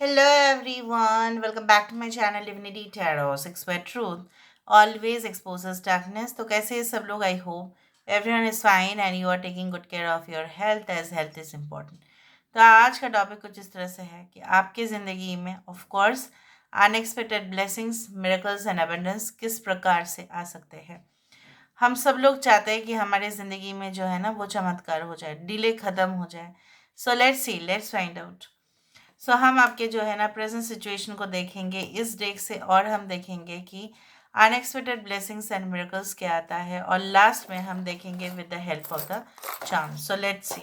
Hello everyone, welcome back to my channel Divinity Tarot 6 by Truth always exposes darkness. तो कैसे हैं सब लोग? I hope everyone is fine and you are taking good care of your health as health is important. तो आज का topic कुछ इस तरह से है कि आपकी ज़िंदगी में of course unexpected blessings, miracles and abundance किस प्रकार से आ सकते हैं। हम सब लोग चाहते हैं कि हमारी ज़िंदगी में जो है ना वो चमत्कार हो जाए, डिले ख़त्म हो जाए। So let's see, let's find out. हम आपके जो है ना प्रेजेंट सिचुएशन को देखेंगे इस डेक से, और हम देखेंगे कि अनएक्सपेक्टेड ब्लेसिंग्स एंड मिरेकल्स क्या आता है, और लास्ट में हम देखेंगे with the help of the charm. So let's see.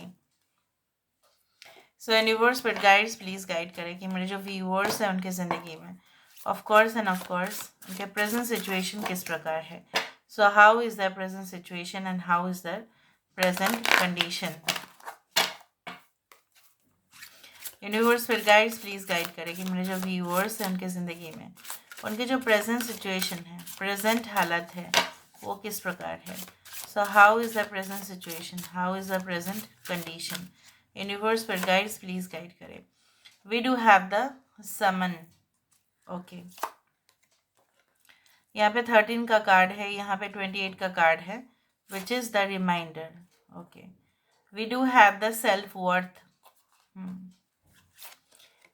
So universe but guides please guide करें कि मेरे जो व्यूअर्स हैं उनकी ज़िंदगी में ऑफ कोर्स उनके प्रेजेंट सिचुएशन किस प्रकार है। So how is the present situation and how is the present condition. Universe फिर गाइड्स प्लीज़ गाइड करें कि मेरे जो व्यूअर्स हैं उनके ज़िंदगी में उनके जो प्रेजेंट सिचुएशन है, प्रेजेंट हालत है, वो किस प्रकार है। So how is the present situation, how is the present condition. Universe फिर गाइड्स प्लीज़ गाइड करें। We do have the summon. Okay, यहाँ पे 13 का कार्ड है, यहाँ पे 28 का कार्ड है, which is the reminder. Okay, we do have the self worth.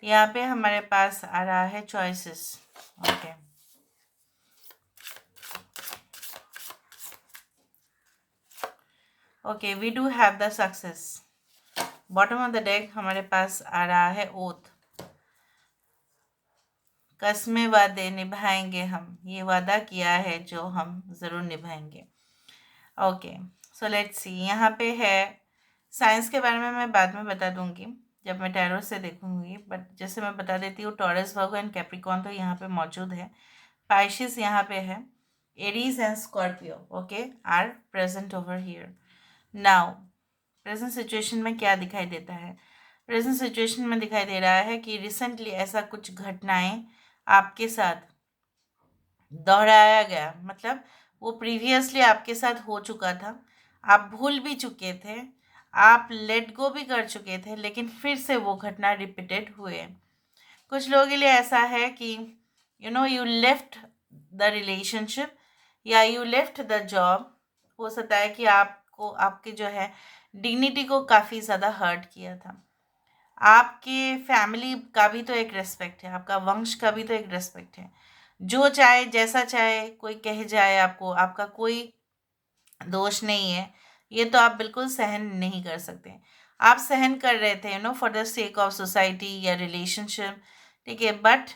यहाँ पे हमारे पास आ रहा है choices. Okay, okay, we do have the success. Bottom of the deck हमारे पास आ रहा है ओथ। कस्में वादे निभाएंगे, हम ये वादा किया है जो हम ज़रूर निभाएंगे। Okay, so let's see. यहाँ पे है साइंस के बारे में मैं बाद में बता दूंगी जब मैं टैरो से देखूंगी, बट जैसे मैं बता देती हूँ, टॉरस, वर्गो एंड कैप्रिकॉर्न तो यहाँ पे मौजूद है। पाइशिस यहाँ पे है। Aries and Scorpio okay are present over here. Now present situation में क्या दिखाई देता है? प्रेजेंट सिचुएशन में दिखाई दे रहा है कि रिसेंटली ऐसा कुछ घटनाएं आपके साथ दोहराया गया, मतलब वो प्रीवियसली आपके साथ हो चुका था, आप भूल भी चुके थे, आप लेट गो भी कर चुके थे, लेकिन फिर से वो घटना रिपीटेड हुए। कुछ लोगों के लिए ऐसा है कि यू लेफ्ट द रिलेशनशिप या यू लेफ्ट द जॉब। हो सकता है कि आपको आपके जो है डिग्निटी को काफ़ी ज़्यादा हर्ट किया था। आपके फैमिली का भी तो एक रेस्पेक्ट है, आपका वंश का भी तो एक रेस्पेक्ट है। जो चाहे जैसा चाहे कोई कह जाए आपको, आपका कोई दोष नहीं है, ये तो आप बिल्कुल सहन नहीं कर सकते। आप सहन कर रहे थे for the sake of society या रिलेशनशिप, ठीक है, बट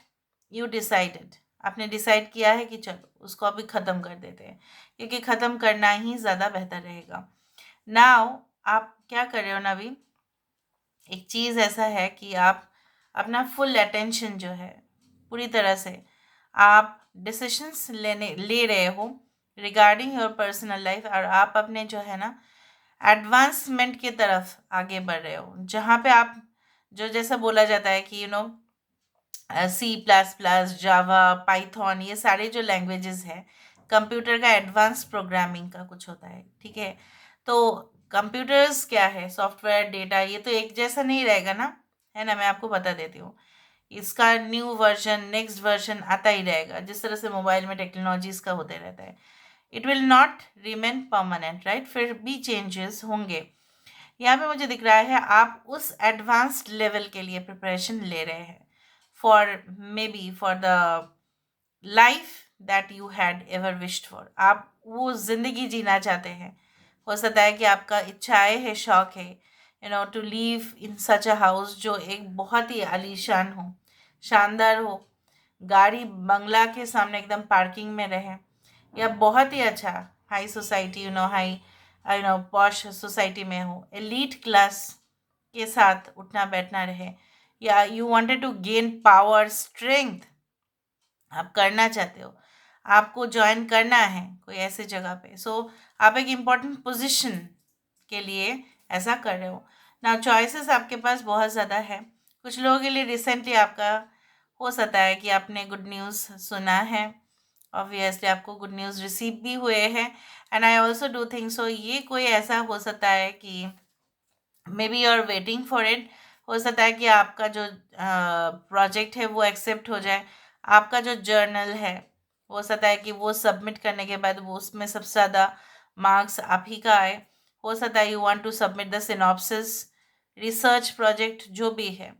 यू डिसाइडेड, आपने डिसाइड किया है कि चलो उसको अभी ख़त्म कर देते हैं, क्योंकि ख़त्म करना ही ज़्यादा बेहतर रहेगा। नाउ आप क्या कर रहे हो ना अभी, एक चीज़ ऐसा है कि आप अपना फुल अटेंशन जो है पूरी तरह से आप डिसीशंस ले रहे हो रिगार्डिंग योर पर्सनल लाइफ, और आप अपने जो है ना एडवांसमेंट की तरफ आगे बढ़ रहे हो, जहाँ पे आप जो जैसा बोला जाता है कि C++, जावा, पाइथन, ये सारे जो लैंग्वेजेस हैं, कंप्यूटर का एडवांस प्रोग्रामिंग का कुछ होता है, ठीक है। तो कंप्यूटर्स क्या है, सॉफ्टवेयर, डेटा, ये तो एक जैसा नहीं रहेगा ना, है ना। मैं आपको बता देती हूँ, इसका न्यू वर्जन, नेक्स्ट वर्जन आता ही रहेगा, जिस तरह से मोबाइल में टेक्नोलॉजीज का होते रहता है। It will not remain permanent, right, फिर भी चेंजेस होंगे। यहाँ पे मुझे दिख रहा है आप उस एडवांस्ड लेवल के लिए प्रिपरेशन ले रहे हैं, for may be for the life that you had ever wished for. आप वो ज़िंदगी जीना चाहते हैं। हो सकता है कि आपका इच्छाएं है, शौक है, to live in such a house जो एक बहुत ही आलीशान हो, शानदार हो, गाड़ी बंगला के सामने एकदम पार्किंग में रहे, या बहुत ही अच्छा high society, high posh society में हो, एलीट क्लास के साथ उठना बैठना रहे, या you wanted to gain power, strength, आप करना चाहते हो, आपको ज्वाइन करना है कोई ऐसे जगह पे। आप एक इम्पॉर्टेंट पोजीशन के लिए ऐसा कर रहे हो ना। चॉइसेस आपके पास बहुत ज़्यादा है। कुछ लोगों के लिए रिसेंटली आपका हो सकता है कि आपने गुड न्यूज़ सुना है, ऑब्वियसली आपको गुड न्यूज़ रिसीव भी हुए हैं, and I also do think so ये कोई ऐसा हो सकता है कि maybe you are waiting for it. हो सकता है कि आपका जो प्रोजेक्ट है वो एक्सेप्ट हो जाए, आपका जो जर्नल है हो सकता है कि वो सबमिट करने के बाद वो उसमें सबसे ज़्यादा मार्क्स आप ही का आए। हो सकता है you want to submit the synopsis, research project जो भी है,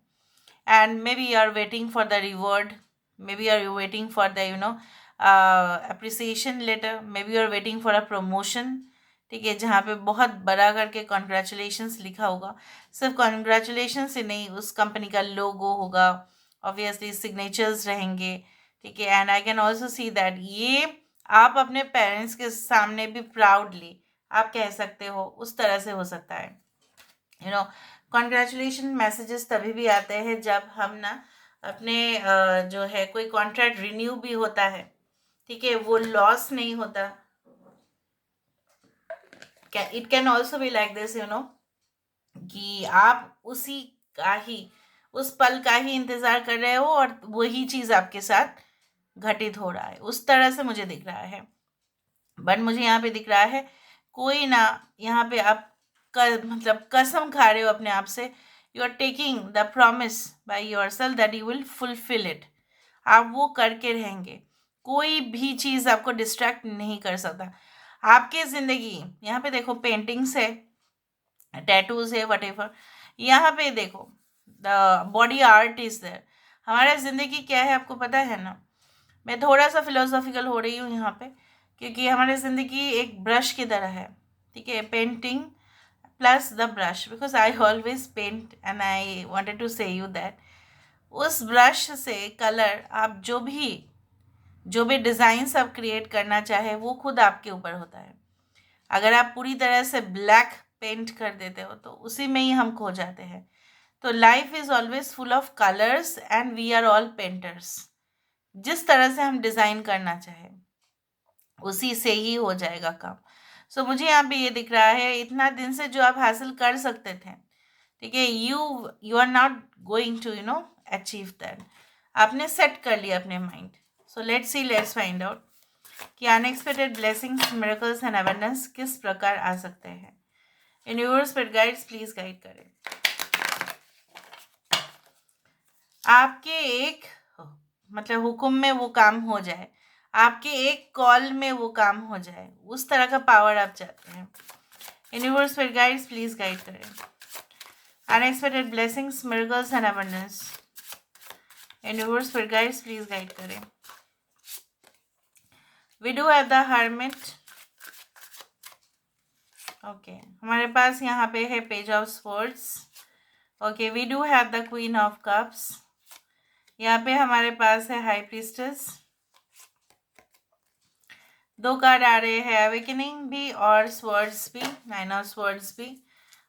and maybe you are waiting for the reward, maybe you are waiting for the appreciation letter, maybe you are waiting for a promotion, ठीक है, जहाँ पे बहुत बड़ा करके कॉन्ग्रेचुलेशंस लिखा होगा। सिर्फ कॉन्ग्रेचुलेशंस ही नहीं, उस कंपनी का लोगो होगा, ऑब्वियसली सिग्नेचर्स रहेंगे, ठीक है। And I can also see that ये आप अपने पेरेंट्स के सामने भी प्राउडली आप कह सकते हो, उस तरह से हो सकता है। कॉन्ग्रेचुलेशन मैसेजेस तभी भी आते हैं जब हम ना अपने जो है कोई कॉन्ट्रैक्ट रिन्यू भी होता है, ठीक है, वो लॉस नहीं होता। It can also be like this कि आप उसी का ही, उस पल का ही इंतज़ार कर रहे हो और वही चीज़ आपके साथ घटित हो रहा है, उस तरह से मुझे दिख रहा है। बट मुझे यहाँ पे दिख रहा है कोई ना, यहाँ पे आप मतलब कसम खा रहे हो अपने आप से, you are taking the promise by yourself that you will fulfil it. आप वो करके रहेंगे, कोई भी चीज़ आपको डिस्ट्रैक्ट नहीं कर सकता। आपकी ज़िंदगी, यहाँ पे देखो पेंटिंग्स है, टैटूज है, वट एवर, यहाँ पे देखो the body art is there. हमारा ज़िंदगी क्या है आपको पता है ना। मैं थोड़ा सा फिलोसॉफिकल हो रही हूँ यहाँ पे, क्योंकि हमारी ज़िंदगी एक ब्रश की तरह है, ठीक है, painting plus the brush, because I always paint and I wanted to say you that उस ब्रश से कलर आप जो भी डिज़ाइंस आप क्रिएट करना चाहे वो खुद आपके ऊपर होता है। अगर आप पूरी तरह से ब्लैक पेंट कर देते हो तो उसी में ही हम खो जाते हैं। तो life is always full of colours and we are all painters. जिस तरह से हम डिज़ाइन करना चाहें उसी से ही हो जाएगा काम। सो मुझे यहाँ पे ये दिख रहा है इतना दिन से जो आप हासिल कर सकते थे, ठीक है, you are not going to achieve that. आपने सेट कर लिया अपने mind. So let's find out कि unexpected blessings, miracles and abundance किस प्रकार आ सकते हैं। यूनिवर्स पर गाइड्स प्लीज गाइड करें। आपके एक मतलब हुक्म में वो काम हो जाए, आपके एक कॉल में वो काम हो जाए, उस तरह का पावर आप चाहते हैं। यूनिवर्स पर गाइड्स प्लीज गाइड करें। Unexpected blessings, miracles and abundance. Universe पर गाइड्स प्लीज गाइड करें। We do have the hermit. Okay, हमारे पास यहाँ पे है page of swords. Okay, we do have the queen of cups. यहाँ पे हमारे पास है हाई प्रीस्टेस। दो कार्ड आ रहे हैं, अवेकनिंग भी और स्वर्ड्स भी, नाइन ऑफ स्वर्ड्स भी।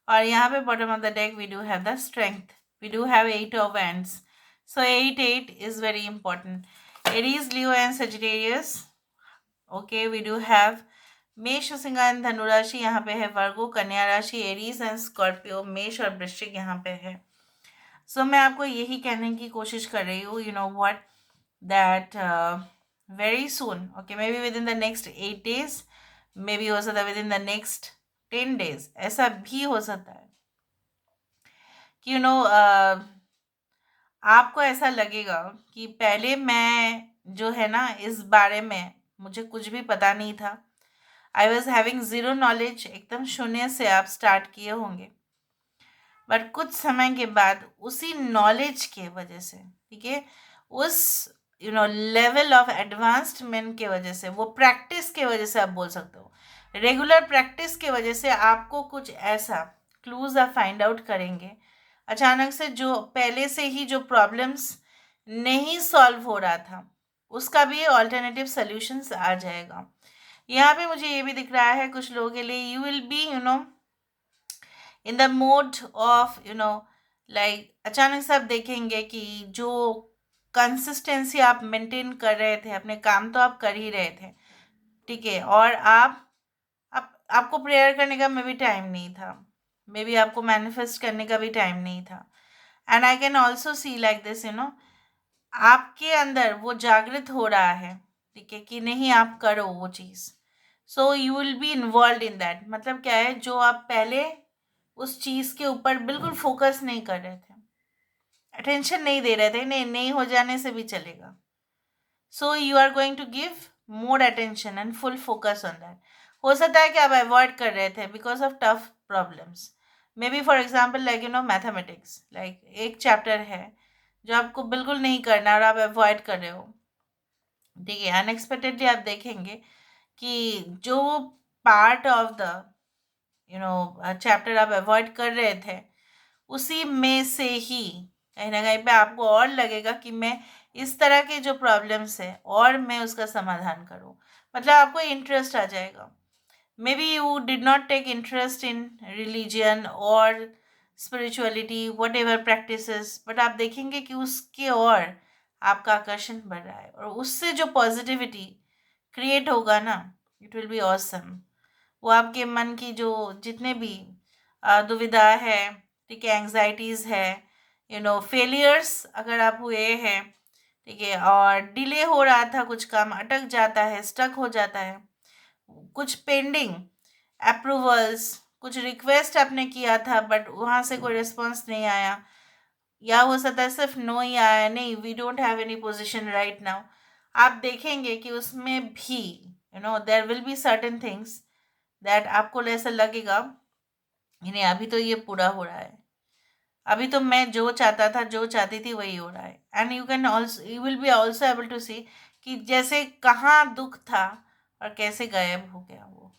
और यहाँ पे bottom of the deck we do have the strength, we do have 8 of wands। So 8 is very important. Aries, Leo and Sagittarius. Okay, we do have मेष, सिंह and धनु राशि। यहाँ पे है वर्गो, कन्या राशि, एरीज एंड स्कॉर्पियो। मेष और वृश्चिक यहाँ पे है। सो मैं आपको यही कहने की कोशिश कर रही हूँ, you know what, that very soon, okay, may be with in the next 8 days, may be हो सकता है with in the next 10 days, ऐसा भी हो सकता है कि आपको ऐसा लगेगा कि पहले मैं जो है ना इस बारे में मुझे कुछ भी पता नहीं था। I was having zero knowledge, एकदम शून्य से आप स्टार्ट किए होंगे। बट कुछ समय के बाद उसी नॉलेज के वजह से, ठीक है, उस लेवल ऑफ एडवांसमेंट के वजह से, वो प्रैक्टिस के वजह से आप बोल सकते हो, रेगुलर प्रैक्टिस के वजह से आपको कुछ ऐसा क्लूज आप फाइंड आउट करेंगे अचानक से, जो पहले से ही जो प्रॉब्लम्स नहीं सॉल्व हो रहा था उसका भी ऑल्टरनेटिव सॉल्यूशंस आ जाएगा। यहाँ पे मुझे ये भी दिख रहा है कुछ लोगों के लिए you will be in the mode of like, अचानक से आप देखेंगे कि जो कंसिस्टेंसी आप मेंटेन कर रहे थे, अपने काम तो आप कर ही रहे थे, ठीक है, और आपको प्रेयर करने का मे बी टाइम नहीं था, मे बी आपको मैनिफेस्ट करने का भी टाइम नहीं था। And I can also C like this, आपके अंदर वो जागृत हो रहा है, ठीक है, कि नहीं आप करो वो चीज़। So you will be involve in that. मतलब क्या है, जो आप पहले उस चीज़ के ऊपर बिल्कुल फोकस नहीं कर रहे थे, अटेंशन नहीं दे रहे थे, नहीं नहीं हो जाने से भी चलेगा. So you are going to give more attention and full focus on that. हो सकता है कि आप अवॉइड कर रहे थे because of tough problems. Maybe for example like mathematics, like एक चैप्टर है जो आपको बिल्कुल नहीं करना और आप अवॉइड कर रहे हो. ठीक है, अनएक्सपेक्टेडली आप देखेंगे कि जो पार्ट ऑफ द चैप्टर आप अवॉइड कर रहे थे, उसी में से ही कहीं ना कहीं पे आपको और लगेगा कि मैं इस तरह के जो प्रॉब्लम्स है और मैं उसका समाधान करूं. मतलब आपको इंटरेस्ट आ जाएगा. Maybe you did not take interest in religion और spirituality whatever practices, but आप देखेंगे कि उसके और आपका आकर्षण बढ़ रहा है और उससे जो पॉजिटिविटी क्रिएट होगा ना, इट विल बी ऑसम. वो आपके मन की जो जितने भी दुविधा है, ठीक है, एंग्जाइटीज़ है, फेलियर्स अगर आप हुए हैं, ठीक है, और डिले हो रहा था, कुछ काम अटक जाता है, स्टक हो जाता है, कुछ पेंडिंग अप्रूवल्स, कुछ रिक्वेस्ट आपने किया था बट वहाँ से कोई रिस्पॉन्स नहीं आया, या हो सकता है सिर्फ नो ही आया, नहीं we don't have any position right now. आप देखेंगे कि उसमें भी there will be certain things that आपको ऐसा लगेगा नहीं अभी तो ये पूरा हो रहा है, अभी तो मैं जो चाहता था जो चाहती थी वही हो रहा है. And you can also you will be also able to see कि जैसे कहाँ दुख था और कैसे गायब हो गया वो.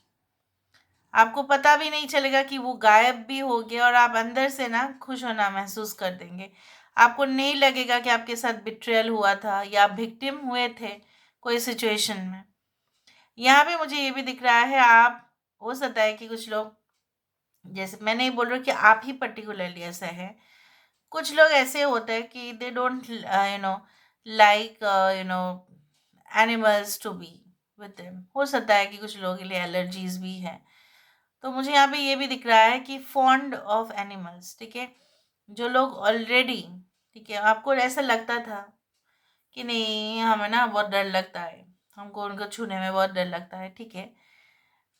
आपको पता भी नहीं चलेगा कि वो गायब भी हो गया और आप अंदर से ना खुश होना महसूस कर देंगे. आपको नहीं लगेगा कि आपके साथ बिट्रेयल हुआ था या आप विक्टिम हुए थे कोई सिचुएशन में. यहाँ पे मुझे ये भी दिख रहा है, आप हो सकता है कि कुछ लोग, जैसे मैं नहीं बोल रही कि आप ही पर्टिकुलरली ऐसा है, कुछ लोग ऐसे होते हैं कि they don't like animals to be with them. हो सकता है कि कुछ लोगों के लिए एलर्जीज भी है. तो मुझे यहाँ पे ये भी दिख रहा है कि फॉन्ड ऑफ एनिमल्स, ठीक है, जो लोग ऑलरेडी, ठीक है, आपको ऐसा लगता था कि नहीं हमें ना बहुत डर लगता है, हमको उनको छूने में बहुत डर लगता है, ठीक है,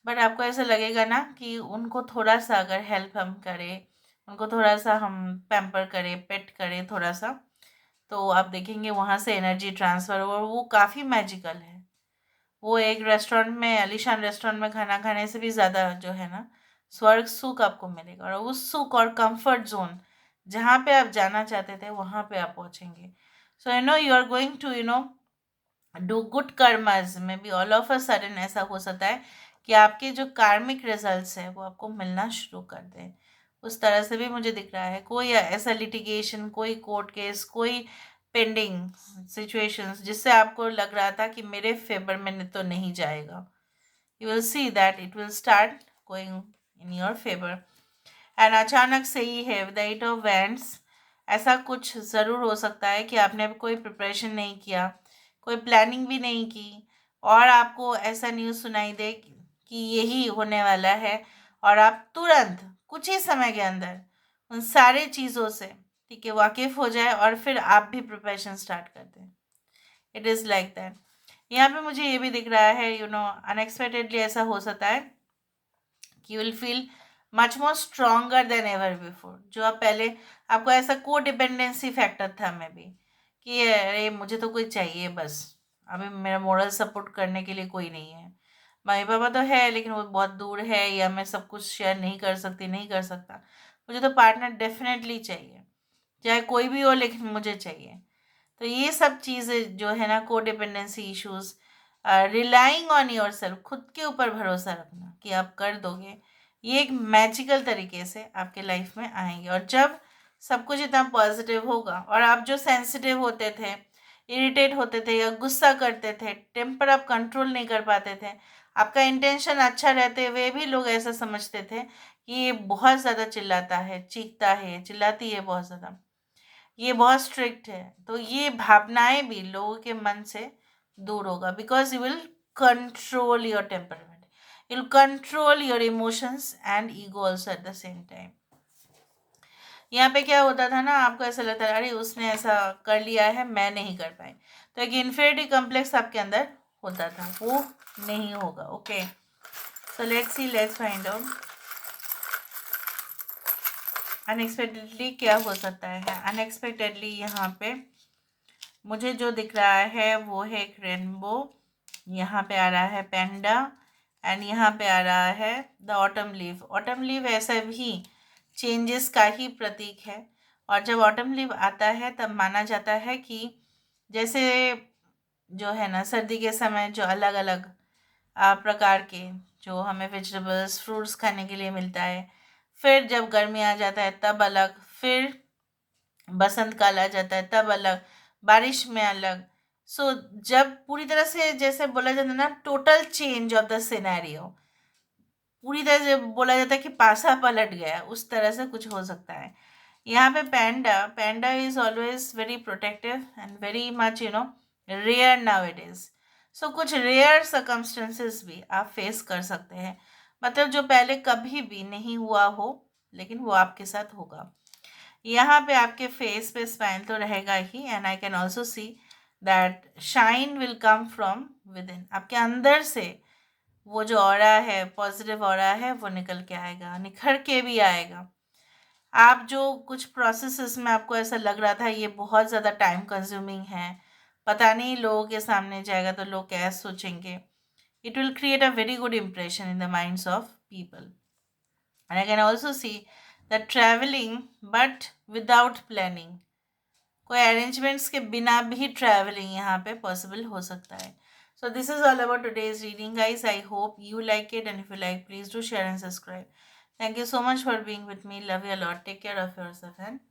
बट आपको ऐसा लगेगा ना कि उनको थोड़ा सा अगर हेल्प हम करें, उनको थोड़ा सा हम पैम्पर करें, पेट करें थोड़ा सा, तो आप देखेंगे वहाँ से एनर्जी ट्रांसफ़र हो, और वो काफ़ी मैजिकल है. वो एक रेस्टोरेंट में, आलीशान रेस्टोरेंट में खाना खाने से भी ज़्यादा जो है ना स्वर्ग सुख आपको मिलेगा, और उस सुख और कंफर्ट जोन जहाँ पे आप जाना चाहते थे वहाँ पे आप पहुँचेंगे. So you are going to do good karmas. Maybe all of a sudden ऐसा हो सकता है कि आपके जो कार्मिक रिजल्ट्स है वो आपको मिलना शुरू कर दें. उस तरह से भी मुझे दिख रहा है. कोई ऐसा लिटिगेशन, कोई कोर्ट केस, कोई पेंडिंग सिचुएशंस जिससे आपको लग रहा था कि मेरे फेवर में तो नहीं जाएगा, you will see that it will start going in your favour. And अचानक से ही है with the aid of wands, ऐसा कुछ ज़रूर हो सकता है कि आपने अभी कोई प्रिपरेशन नहीं किया, कोई प्लानिंग भी नहीं की, और आपको ऐसा न्यूज़ सुनाई दे कि यही होने वाला है, और आप तुरंत कुछ ही समय के अंदर उन सारे चीज़ों से, ठीक है, वाकिफ़ हो जाए और फिर आप भी प्रिपरेशन स्टार्ट कर दें. It is like that. यहाँ पे मुझे ये भी दिख रहा है अनएक्सपेक्टेडली ऐसा हो सकता है कि you will feel much more stronger than ever before. जो आप पहले, आपको ऐसा को डिपेंडेंसी फैक्टर था में भी कि अरे मुझे तो कोई चाहिए बस, अभी मेरा मोरल सपोर्ट करने के लिए कोई नहीं है. मम्मी पापा तो है लेकिन वो बहुत दूर है, या मैं सब कुछ शेयर नहीं कर सकती, नहीं कर सकता. मुझे तो पार्टनर डेफिनेटली चाहिए, चाहे कोई भी हो लेकिन मुझे चाहिए. तो ये सब चीज़ें जो है ना, को dependency issues, relying on your self, खुद के ऊपर भरोसा रखना कि आप कर दोगे, ये एक मैजिकल तरीके से आपके लाइफ में आएंगे. और जब सब कुछ इतना पॉजिटिव होगा और आप जो सेंसिटिव होते थे, इरिटेट होते थे या गुस्सा करते थे, टेम्पर आप कंट्रोल नहीं कर पाते थे, आपका इंटेंशन अच्छा रहते हुए भी लोग ऐसा समझते थे कि ये बहुत ज़्यादा चिल्लाता है, चीखता है, चिल्लाती है बहुत ज़्यादा, ये बहुत स्ट्रिक्ट है, तो ये भावनाएं भी लोगों के मन से दूर होगा. Because you will control your temperament, you will control your emotions and ego also at the same time. यहाँ पे क्या होता था ना, आपको ऐसा लगता है अरे उसने ऐसा कर लिया है, मैं नहीं कर पाई, तो एक इन्फीरियरिटी कॉम्प्लेक्स आपके अंदर होता था, वो नहीं होगा. Okay, so let's see, let's find out. Unexpectedly क्या हो सकता है? अनएक्सपेक्टेडली यहाँ पे मुझे जो दिख रहा है वो है एक रेनबो, यहाँ पे आ रहा है पैंडा, एंड यहाँ पे आ रहा है the autumn leave. Autumn leave ऐसा भी चेंजेस का ही प्रतीक है, और जब ऑटम लीव आता है तब माना जाता है कि जैसे जो है ना सर्दी के समय जो अलग अलग प्रकार के जो हमें वेजिटेबल्स फ्रूट्स खाने के लिए मिलता है, फिर जब गर्मी आ जाता है तब अलग, फिर बसंत काल आ जाता है तब अलग, बारिश में अलग। सो जब पूरी तरह से जैसे बोला जाता है ना total change of the scenario, पूरी तरह से बोला जाता है कि पासा पलट गया, उस तरह से कुछ हो सकता है। यहाँ पे panda, panda is always very protective and very much rare now it is. So कुछ रेयर सर्कमस्टेंसेस भी आप फेस कर सकते हैं, मतलब जो पहले कभी भी नहीं हुआ हो लेकिन वो आपके साथ होगा। यहाँ पे आपके फेस पे स्माइल तो रहेगा ही, and I can also see that shine will come from within. आपके अंदर से वो जो ऑरा है, पॉजिटिव ऑरा है, वो निकल के आएगा, निखर के भी आएगा। आप जो कुछ प्रोसेसेस में आपको ऐसा लग रहा था ये बहुत ज़्यादा टाइम कंज्यूमिंग है, पता नहीं लोगों के सामने जाएगा तो लोग क्या सोचेंगे, it will create a very good impression in the minds of people. And I can also see that travelling but without planning, कोई अरेंजमेंट्स के बिना भी ट्रैवलिंग यहाँ पे पॉसिबल हो सकता है। So this is all about today's reading, guys. I hope you like it, and if you like, please do share and subscribe. Thank you so much for being with me. Love you a lot. Take care of yourself, and